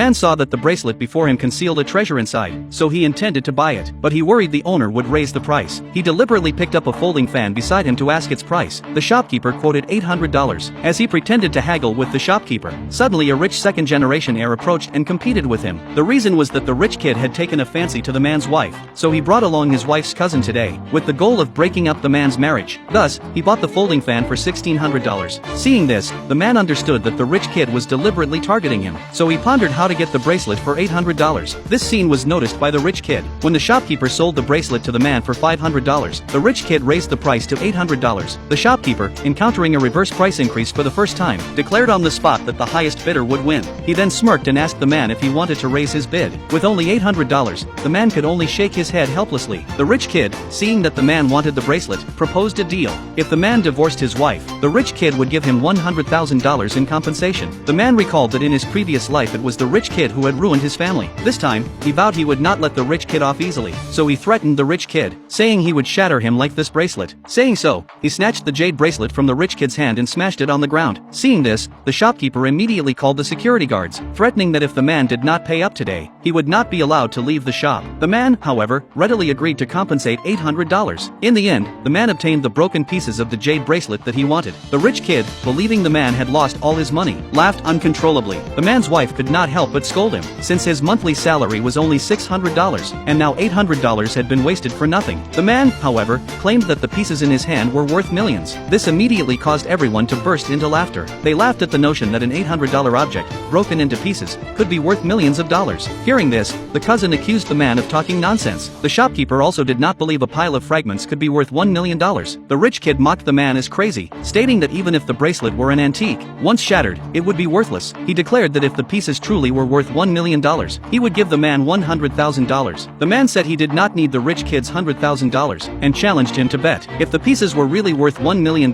Man saw that the bracelet before him concealed a treasure inside, so he intended to buy it, but he worried the owner would raise the price. He deliberately picked up a folding fan beside him to ask its price. The shopkeeper quoted $800. As he pretended to haggle with the shopkeeper, suddenly a rich second-generation heir approached and competed with him. The reason was that the rich kid had taken a fancy to the man's wife, so he brought along his wife's cousin today, with the goal of breaking up the man's marriage. Thus, he bought the folding fan for $1,600. Seeing this, the man understood that the rich kid was deliberately targeting him, so he pondered how to get the bracelet for $800. This scene was noticed by the rich kid. When the shopkeeper sold the bracelet to the man for $500, the rich kid raised the price to $800. The shopkeeper, encountering a reverse price increase for the first time, declared on the spot that the highest bidder would win. He then smirked and asked the man if he wanted to raise his bid. With only $800, the man could only shake his head helplessly. The rich kid, seeing that the man wanted the bracelet, proposed a deal. If the man divorced his wife, the rich kid would give him $100,000 in compensation. The man recalled that in his previous life it was the rich kid who had ruined his family. This time, he vowed he would not let the rich kid off easily, so he threatened the rich kid, saying he would shatter him like this bracelet. Saying so, he snatched the jade bracelet from the rich kid's hand and smashed it on the ground. Seeing this, the shopkeeper immediately called the security guards, threatening that if the man did not pay up today, he would not be allowed to leave the shop. The man, however, readily agreed to compensate $800. In the end, the man obtained the broken pieces of the jade bracelet that he wanted. The rich kid, believing the man had lost all his money, laughed uncontrollably. The man's wife could not help but scold him, since his monthly salary was only $600, and now $800 had been wasted for nothing. The man, however, claimed that the pieces in his hand were worth millions. This immediately caused everyone to burst into laughter. They laughed at the notion that an $800 object, broken into pieces, could be worth millions of dollars. Hearing this, the cousin accused the man of talking nonsense. The shopkeeper also did not believe a pile of fragments could be worth $1 million. The rich kid mocked the man as crazy, stating that even if the bracelet were an antique, once shattered, it would be worthless. He declared that if the pieces truly were worth $1 million, he would give the man $100,000. The man said he did not need the rich kid's $100,000, and challenged him to bet. If the pieces were really worth $1 million,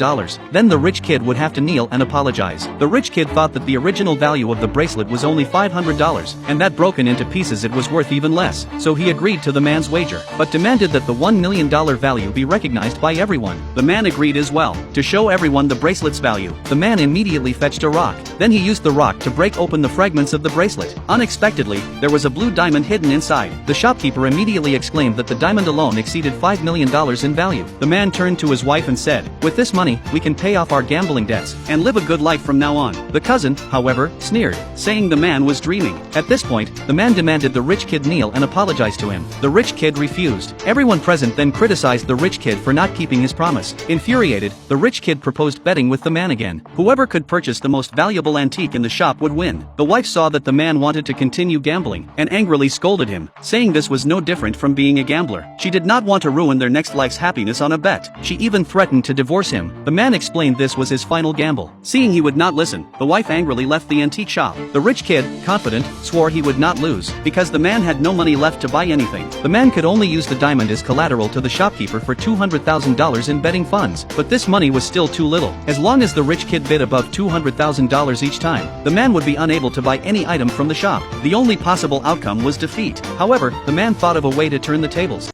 then the rich kid would have to kneel and apologize. The rich kid thought that the original value of the bracelet was only $500, and that broken into pieces it was worth even less, so he agreed to the man's wager, but demanded that the $1 million value be recognized by everyone. The man agreed as well. To show everyone the bracelet's value, the man immediately fetched a rock. Then he used the rock to break open the fragments of the bracelet. Unexpectedly, there was a blue diamond hidden inside. The shopkeeper immediately exclaimed that the diamond alone exceeded $5 million in value. The man turned to his wife and said, "With this money, we can pay off our gambling debts and live a good life from now on." The cousin, however, sneered, saying the man was dreaming. At this point, the man demanded the rich kid kneel and apologize to him. The rich kid refused. Everyone present then criticized the rich kid for not keeping his promise. Infuriated, the rich kid proposed betting with the man again. Whoever could purchase the most valuable antique in the shop would win. The wife saw that the man wanted to continue gambling, and angrily scolded him, saying this was no different from being a gambler. She did not want to ruin their next life's happiness on a bet. She even threatened to divorce him. The man explained this was his final gamble. Seeing he would not listen, the wife angrily left the antique shop. The rich kid, confident, swore he would not lose, because the man had no money left to buy anything. The man could only use the diamond as collateral to the shopkeeper for $200,000 in betting funds, but this money was still too little. As long as the rich kid bid above $200,000 each time, the man would be unable to buy any item from the shop. The only possible outcome was defeat. However, the man thought of a way to turn the tables.